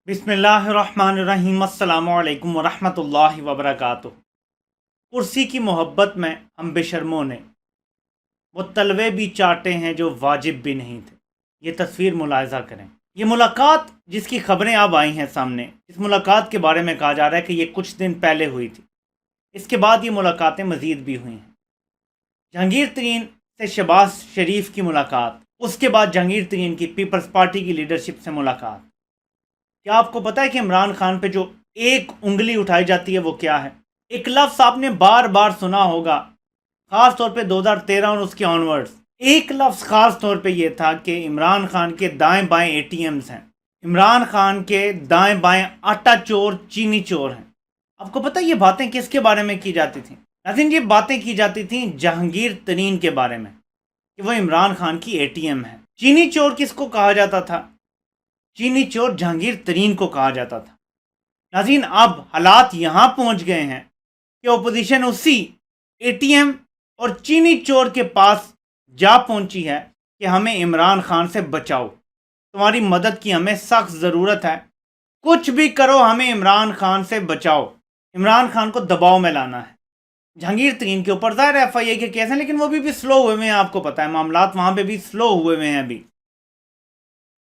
बिस्मिल्लाहिर्रहमानिर्रहीम अस्सलामु अलैकुम वरहमतुल्लाहि वबरकातुहू। कुर्सी की मोहब्बत में हम बेशर्मों ने वो तलवे भी चाटे हैं जो वाजिब भी नहीं थे। ये तस्वीर मुलाहिजा करें। ये मुलाकात जिसकी खबरें अब आई हैं सामने, इस मुलाकात के बारे में कहा जा रहा है कि ये कुछ दिन पहले हुई थी। इसके बाद ये मुलाकातें मज़ीद भी हुई हैं। जहांगीर तरीन से शहबाज शरीफ की मुलाकात, उसके बाद जहांगीर तरीन की पीपल्स पार्टी की लीडरशिप से मुलाकात। क्या आपको पता है कि इमरान खान पे जो एक उंगली उठाई जाती है वो क्या है? एक लफ्ज़ आपने बार बार सुना होगा, ख़ास तौर पे 2013 और उसके ऑनवर्ड्स। एक लफ्ज़ ख़ास तौर पे ये था कि इमरान खान के दाएं बाएं एटीएम्स हैं, इमरान खान के दाएं बाएं आटा चोर चीनी चोर हैं। आपको पता है ये बातें किसके बारे में की जाती थी? नाज़रीन, ये बातें की जाती थी जहांगीर तरीन के बारे में कि वो इमरान खान की एटीएम है। चीनी चोर किसको कहा जाता था? चीनी चोर जहांगीर तरीन को कहा जाता था। नाज़रीन, अब हालात यहाँ पहुँच गए हैं कि ओपोजिशन उसी एटीएम और चीनी चोर के पास जा पहुँची है कि हमें इमरान खान से बचाओ, तुम्हारी मदद की हमें सख्त ज़रूरत है, कुछ भी करो, हमें इमरान खान से बचाओ, इमरान खान को दबाव में लाना है। जहांगीर तरीन के ऊपर ज़ाहिर FIA के केस हैं, लेकिन वो भी स्लो हुए हुए हैं। आपको पता है मामलात वहाँ पे भी स्लो हुए हुए हैं अभी।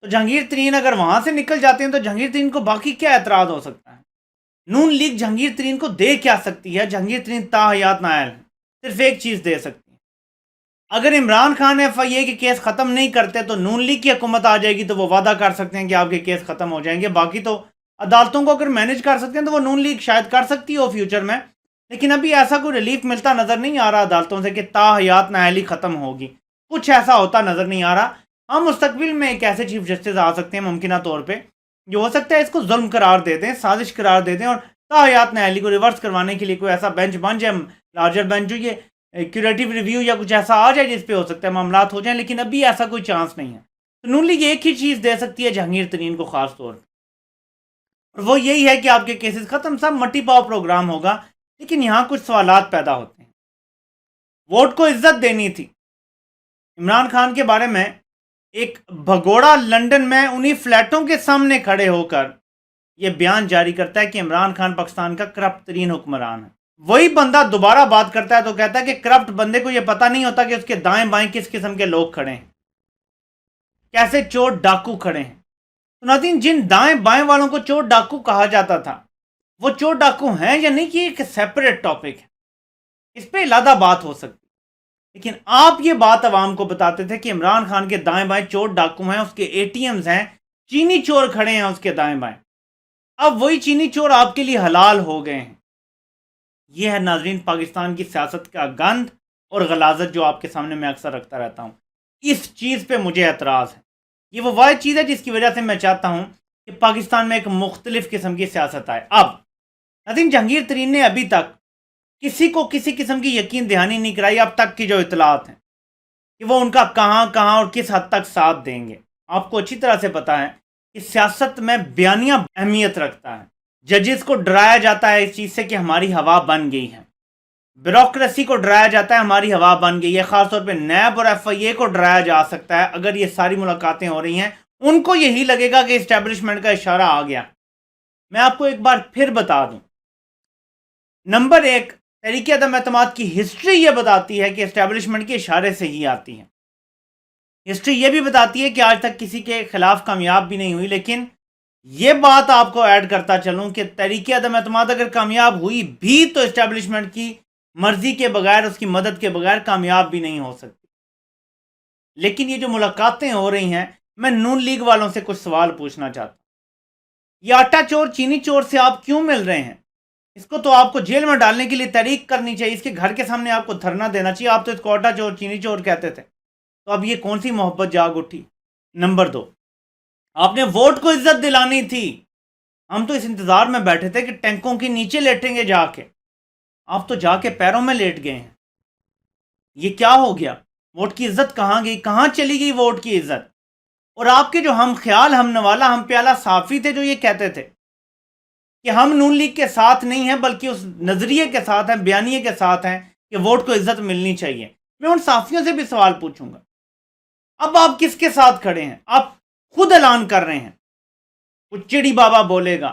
तो जहांगीर तरीन अगर वहां से निकल जाते हैं तो जहांगीर तरीन को बाकी क्या एतराज़ हो सकता है? नून लीग जहांगीर तरीन को दे क्या सकती है? जहांगीर तरीन ताहयात नायल है, सिर्फ एक चीज़ दे सकती है। अगर इमरान खान FIA के केस ख़त्म नहीं करते तो नून लीग की हुकूमत आ जाएगी, तो वो वादा कर सकते हैं कि आपके केस ख़त्म हो जाएंगे। बाकी तो अदालतों को अगर मैनेज कर सकते हैं तो वो नून लीग शायद कर सकती हो फ्यूचर में, लेकिन अभी ऐसा कोई रिलीफ मिलता नज़र नहीं आ रहा अदालतों से कि ताहयात नायली ख़त्म होगी। कुछ ऐसा होता नज़र नहीं आ रहा। हम मुस्तकबिल में एक ऐसे चीफ जस्टिस आ सकते हैं मुमकिन तौर पर, जो हो सकता है इसको जुल्म करार दे दें, साजिश करार दे दें, और ताहयात नायली को रिवर्स करवाने के लिए कोई ऐसा बेंच बन जाए, लार्जर बेंच, जो ये क्यूरेटिव रिव्यू या कुछ ऐसा आ जाए जिस पे हो सकता है मामलात हो जाए, लेकिन अभी ऐसा कोई चांस नहीं है। तो नून लीग एक ही चीज़ दे सकती है जहांगीर तरीन को खास तौर पर, और वो यही है कि आपके केसेस खत्म, सब मट्टी पाव प्रोग्राम होगा। लेकिन यहाँ कुछ सवालात पैदा होते हैं। वोट को इज्जत देनी थी। इमरान खान के बारे में एक भगोड़ा लंदन में उन्हीं फ्लैटों के सामने खड़े होकर यह बयान जारी करता है कि इमरान खान पाकिस्तान का करप्ट तरीन हुक्मरान है। वही बंदा दोबारा बात करता है तो कहता है कि करप्ट बंदे को यह पता नहीं होता कि उसके दाएं बाएं किस किस्म के लोग खड़े हैं, कैसे चोर डाकू खड़े हैं। तो नाज़रीन, जिन दाएं बाएं वालों को चोर डाकू कहा जाता था, वो चोर डाकू हैं या नहीं, कि एक सेपरेट टॉपिक है, इस पर अलग बात हो सकती। लेकिन आप ये बात अवाम को बताते थे कि इमरान खान के दाएं बाएं चोर डाकू हैं, उसके एटीएम्स हैं, चीनी चोर खड़े हैं उसके दाएं बाएं। अब वही चीनी चोर आपके लिए हलाल हो गए हैं। यह है नाजरीन पाकिस्तान की सियासत का गंद और गलाजत जो आपके सामने मैं अक्सर रखता रहता हूँ। इस चीज़ पे मुझे एतराज़ है। ये वो वाह चीज़ है जिसकी वजह से मैं चाहता हूँ कि पाकिस्तान में एक मुख्तलिफ किस्म की सियासत आए। अब नाज़रीन, जहांगीर तरीन ने अभी तक किसी को किसी किस्म की यकीन दहानी नहीं कराई। अब तक की जो इतलात हैं कि वो उनका कहाँ कहाँ और किस हद तक साथ देंगे। आपको अच्छी तरह से पता है कि सियासत में बयानिया अहमियत रखता है। जजेस को डराया जाता है इस चीज़ से कि हमारी हवा बन गई है, ब्यूरोक्रेसी को डराया जाता है हमारी हवा बन गई है, खासतौर पे नैब और FIA को डराया जा सकता है। अगर ये सारी मुलाकातें हो रही हैं, उनको यही लगेगा कि इस्टेब्लिशमेंट का इशारा आ गया। मैं आपको एक बार फिर बता दूं, नंबर एक, तहरीक अदम एतमाद की हिस्ट्री ये बताती है कि इस्टेब्लिशमेंट के इशारे से ही आती है। हिस्ट्री ये भी बताती है कि आज तक किसी के खिलाफ कामयाब भी नहीं हुई। लेकिन ये बात आपको ऐड करता चलूं कि तहरीक अदम एतमाद अगर कामयाब हुई भी तो इस्टेब्लिशमेंट की मर्जी के बगैर, उसकी मदद के बगैर कामयाब भी नहीं हो सकती। लेकिन ये जो मुलाकातें हो रही हैं, मैं नून लीग वालों से कुछ सवाल पूछना चाहता हूं। ये आटा चोर चीनी चोर से आप क्यों मिल रहे हैं? इसको तो आपको जेल में डालने के लिए तहरीक करनी चाहिए, इसके घर के सामने आपको धरना देना चाहिए। आप तो इसको आटा चोर चीनी चोर कहते थे, तो अब ये कौन सी मोहब्बत जाग उठी? नंबर दो, आपने वोट को इज्जत दिलानी थी। हम तो इस इंतजार में बैठे थे कि टैंकों के नीचे लेटेंगे जाके, आप तो जाके पैरों में लेट गए हैं। ये क्या हो गया? वोट की इज्जत कहाँ गई? कहाँ चली गई वोट की इज्जत? और आपके जो हम ख्याल, हम नवाला, हम प्याला साफी थे, जो ये कहते थे कि हम नून लीग के साथ नहीं हैं बल्कि उस नजरिए के साथ हैं, बयानिए के साथ हैं कि वोट को इज्जत मिलनी चाहिए, मैं उन साफियों से भी सवाल पूछूंगा, अब आप किसके साथ खड़े हैं? आप खुद ऐलान कर रहे हैं कुछ चिड़ी बाबा बोलेगा,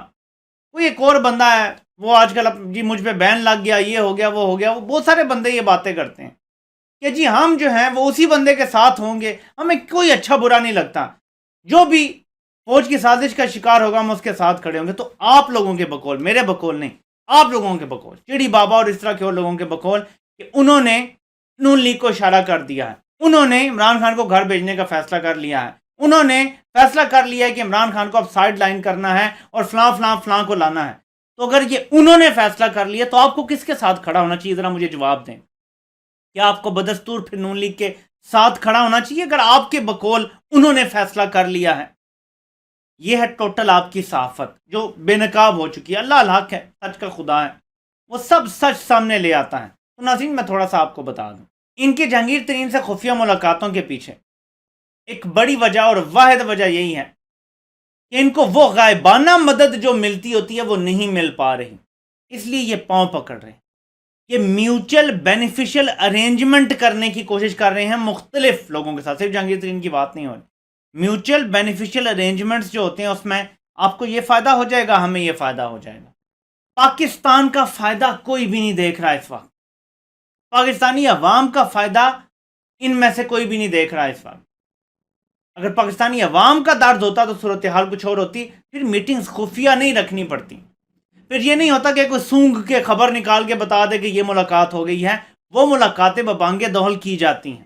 कोई एक और बंदा है वो आजकल जी मुझ पे बैन लग गया, ये हो गया, वो हो गया, वो बहुत सारे बंदे ये बातें करते हैं कि जी हम जो हैं वो उसी बंदे के साथ होंगे, हमें कोई अच्छा बुरा नहीं लगता, जो भी फौज की साजिश का शिकार होगा हम उसके साथ खड़े होंगे। तो आप लोगों के बकौल, मेरे बकौल नहीं, आप लोगों के बकौल, चिड़ी बाबा और इस तरह के और लोगों के बकौल कि उन्होंने नून लीग को इशारा कर दिया है, उन्होंने इमरान खान को घर भेजने का फैसला कर लिया है, उन्होंने फैसला कर लिया है कि इमरान खान को अब साइड लाइन करना है और फलां फलां फलां को लाना है। तो अगर ये उन्होंने फैसला कर लिया तो आपको किसके साथ खड़ा होना चाहिए? जरा मुझे जवाब दें। क्या आपको बदस्तूर फिर नून लीग के साथ खड़ा होना चाहिए अगर आपके बकौल उन्होंने फैसला कर लिया है? यह है टोटल आपकी सहाफत जो बेनकाब हो चुकी है। अल्लाह हक है, सच का खुदा है, वो सब सच सामने ले आता है। तो नाज़रीन मैं थोड़ा सा आपको बता दूं, इनकी जहांगीर तरीन से खुफिया मुलाकातों के पीछे एक बड़ी वजह और वाहिद वजह यही है कि इनको वो गायबाना मदद जो मिलती होती है वो नहीं मिल पा रही, इसलिए ये पांव पकड़ रहे हैं। ये म्यूचुअल बेनिफिशियल अरेंजमेंट करने की कोशिश कर रहे हैं मुख्तलिफ लोगों के साथ, सिर्फ जहांगीर तरीन की बात नहीं हो रही। म्यूचुअल बेनिफिशियल अरेंजमेंट्स जो होते हैं उसमें आपको ये फ़ायदा हो जाएगा, हमें ये फ़ायदा हो जाएगा। पाकिस्तान का फ़ायदा कोई भी नहीं देख रहा इस वक्त, पाकिस्तानी अवाम का फ़ायदा इनमें से कोई भी नहीं देख रहा इस वक्त। अगर पाकिस्तानी अवाम का दर्द होता तो सूरत हाल कुछ और होती, फिर मीटिंग्स खुफिया नहीं रखनी पड़ती, फिर ये नहीं होता कि कोई सूंघ के खबर निकाल के बता दे कि ये मुलाकात हो गई है। वो मुलाकातें बबांगे दोहल की जाती हैं।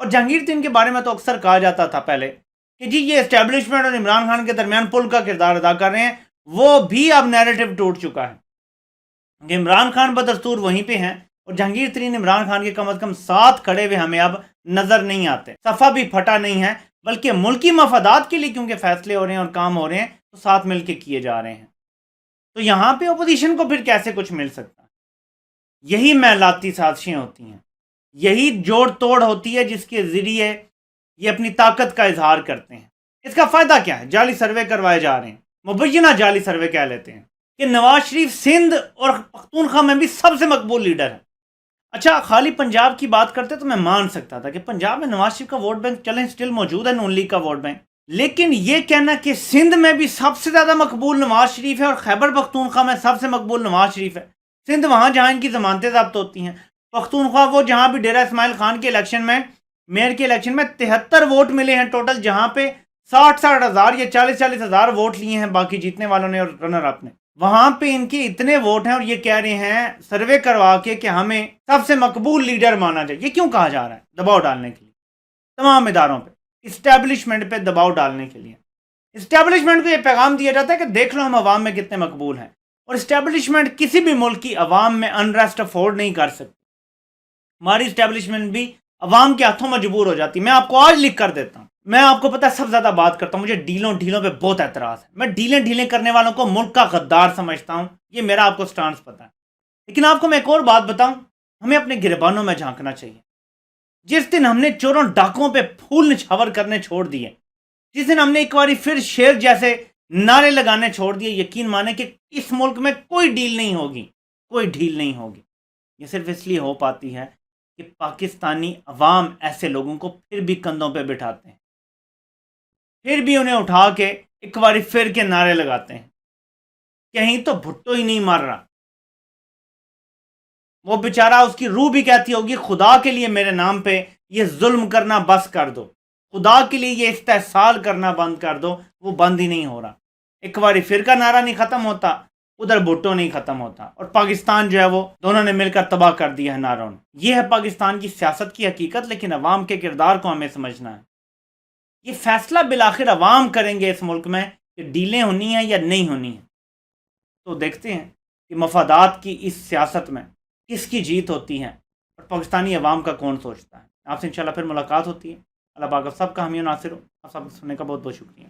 और जहांगीर तरीन के बारे में तो अक्सर कहा जाता था पहले कि जी ये एस्टेब्लिशमेंट और इमरान खान के दरमियान पुल का किरदार अदा कर रहे हैं, वो भी अब नैरेटिव टूट चुका है कि इमरान खान बदस्तूर वहीं पे हैं और जहांगीर तरीन इमरान खान के कम अज कम साथ खड़े हुए हमें अब नजर नहीं आते। सफ़ा भी फटा नहीं है, बल्कि मुल्की मफादात के लिए क्योंकि फैसले हो रहे हैं और काम हो रहे हैं तो साथ मिलकर किए जा रहे हैं। तो यहां पे अपोजिशन को फिर कैसे कुछ मिल सकता है? यही मैलाती साजिशें होती हैं, यही जोड़ तोड़ होती है जिसके जरिए ये अपनी ताकत का इजहार करते हैं। इसका फायदा क्या है? जाली सर्वे करवाए जा रहे हैं, मुबैना जाली सर्वे कह लेते हैं कि नवाज शरीफ सिंध और पख्तूनख्वा में भी सबसे मकबूल लीडर है। अच्छा, खाली पंजाब की बात करते तो मैं मान सकता था कि पंजाब में नवाज शरीफ का वोट बैंक चलें स्टिल मौजूद है, नून लीग का वोट बैंक, लेकिन ये कहना कि सिंध में भी सबसे ज्यादा मकबूल नवाज शरीफ है और खैबर पख्तूनख्वा में सबसे मकबूल नवाज शरीफ है। सिंध वहां जहां इनकी जमानतें जब्त होती हैं, पख्तूनख्वा वो जहां भी डेरा इस्माइल खान के इलेक्शन में, मेयर के इलेक्शन में 73 वोट मिले हैं टोटल, जहां पे 60-60 हज़ार या 40-40 हज़ार वोट लिए हैं बाकी जीतने वालों ने और रनर अप ने। वहां पे इनके इतने वोट हैं और ये कह रहे हैं सर्वे करवा के कि हमें सबसे मकबूल लीडर माना जाए। ये क्यों कहा जा रहा है? दबाव डालने के लिए, तमाम इदारों पे, इस्टेब्लिशमेंट पे दबाव डालने के लिए। इस्टेब्लिशमेंट को ये पैगाम दिया जाता है कि देख लो हम अवाम में कितने मकबूल हैं। और इस्टेब्लिशमेंट किसी भी मुल्क की अवाम में अनरेस्ट अफोर्ड नहीं कर सकती। हमारी इस्टेब्लिशमेंट भी अवाम के हाथों मजबूर हो जाती। मैं आपको आज लिख कर देता हूँ, मैं आपको पता है सबसे ज्यादा बात करता हूँ, मुझे डीलों ढीलों पे बहुत एतराज है। मैं ढीले ढीले करने वालों को मुल्क का गद्दार समझता हूँ, ये मेरा आपको स्टांस पता है। लेकिन आपको मैं एक और बात बताऊं, हमें अपने गिरबानों में झांकना चाहिए। जिस दिन हमने चोरों डाकुओं पे फूल निछावर करने छोड़ दिए, जिस दिन हमने एक बार फिर शेर जैसे नारे लगाने छोड़ दिए, यकीन माने कि इस मुल्क में कोई डील नहीं होगी, कोई ढील नहीं होगी। ये सिर्फ इसलिए हो पाती है कि पाकिस्तानी अवाम ऐसे लोगों को फिर भी कंधों पे बिठाते हैं, फिर भी उन्हें उठा के एक बार फिर के नारे लगाते हैं। कहीं तो भुट्टो ही नहीं मर रहा, वो बेचारा, उसकी रूह भी कहती होगी खुदा के लिए मेरे नाम पे ये जुल्म करना बस कर दो, खुदा के लिए ये इस्तेहसाल करना बंद कर दो। वो बंद ही नहीं हो रहा। एक बार फिर का नारा नहीं खत्म होता, उधर भुट्टो नहीं खत्म होता, और पाकिस्तान जो है वो दोनों ने मिलकर तबाह कर दिया है नारों ने। यह है पाकिस्तान की सियासत की हकीकत, लेकिन अवाम के किरदार को हमें समझना है। ये फैसला बिलाखिर अवाम करेंगे इस मुल्क में कि डीलें होनी है या नहीं होनी है। तो देखते हैं कि मफादात की इस सियासत में किसकी जीत होती है और पाकिस्तानी अवाम का कौन सोचता है। आपसे इंशाल्लाह फिर मुलाकात होती है। अल्लाह पाक आप सबका हामी नासिर हो। आप सब सुनने का बहुत बहुत शुक्रिया।